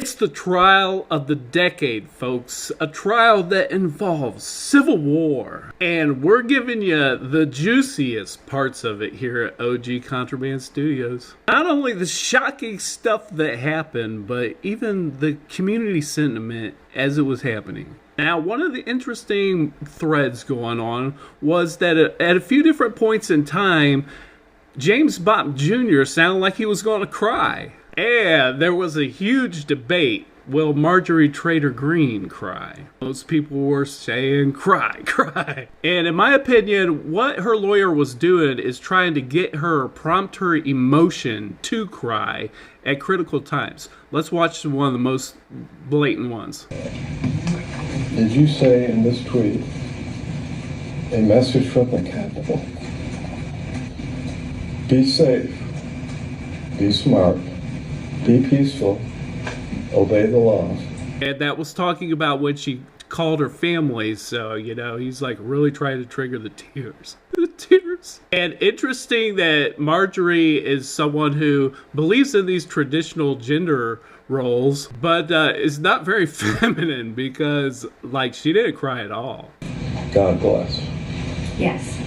It's the trial of the decade, folks. A trial that involves civil war. And we're giving you the juiciest parts of it here at OG Contraband Studios. Not only the shocking stuff that happened, but even the community sentiment as it was happening. Now, one of the interesting threads going on was that at a few different points in time, James Bopp Jr. sounded like he was going to cry. And there was a huge debate. Will Marjorie Trader Greene cry? Most people were saying cry, cry. And in my opinion, what her lawyer was doing is trying to prompt her emotion to cry at critical times. Let's watch one of the most blatant ones. Did you say in this tweet, a message from the Capitol? Be safe, be smart, be peaceful, obey the laws. And that was talking about when she called her family, so, he's like really trying to trigger the tears. The tears. And interesting that Marjorie is someone who believes in these traditional gender roles, but is not very feminine because, she didn't cry at all. God bless. Yes.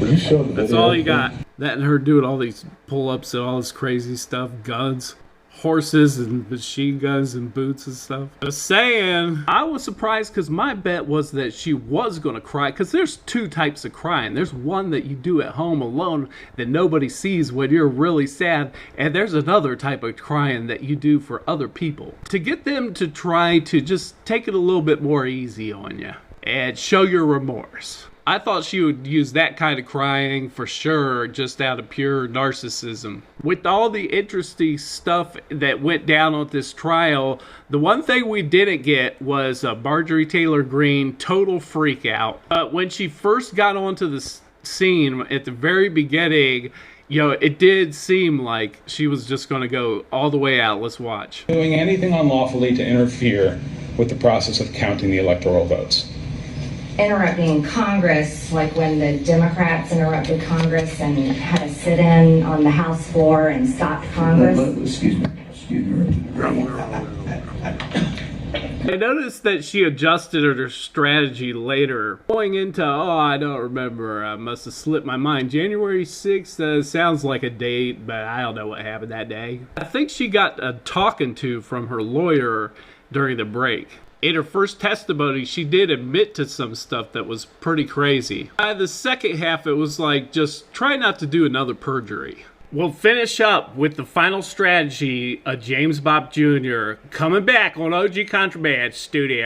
Will you show the video? That's all you got. That and her doing all these pull-ups and all this crazy stuff, guns, horses and machine guns and boots and stuff. Just saying, I was surprised because my bet was that she was going to cry, because there's two types of crying. There's one that you do at home alone that nobody sees when you're really sad, and there's another type of crying that you do for other people to get them to try to just take it a little bit more easy on you and show your remorse. I thought she would use that kind of crying for sure, just out of pure narcissism. With all the interesting stuff that went down on this trial, the one thing we didn't get was Marjorie Taylor Greene total freak out. When she first got onto the scene at the very beginning, it did seem like she was just going to go all the way out. Let's watch. Doing anything unlawfully to interfere with the process of counting the electoral votes. Interrupting Congress, like when the Democrats interrupted Congress and had a sit-in on the House floor and stopped Congress. Excuse me. I noticed that she adjusted her strategy later. Going into, I don't remember, I must have slipped my mind. January 6th sounds like a date, but I don't know what happened that day. I think she got a talking to from her lawyer during the break. In her first testimony, she did admit to some stuff that was pretty crazy. By the second half, it was like, just try not to do another perjury. We'll finish up with the final strategy of James Bopp Jr. coming back on OG Contraband Studio.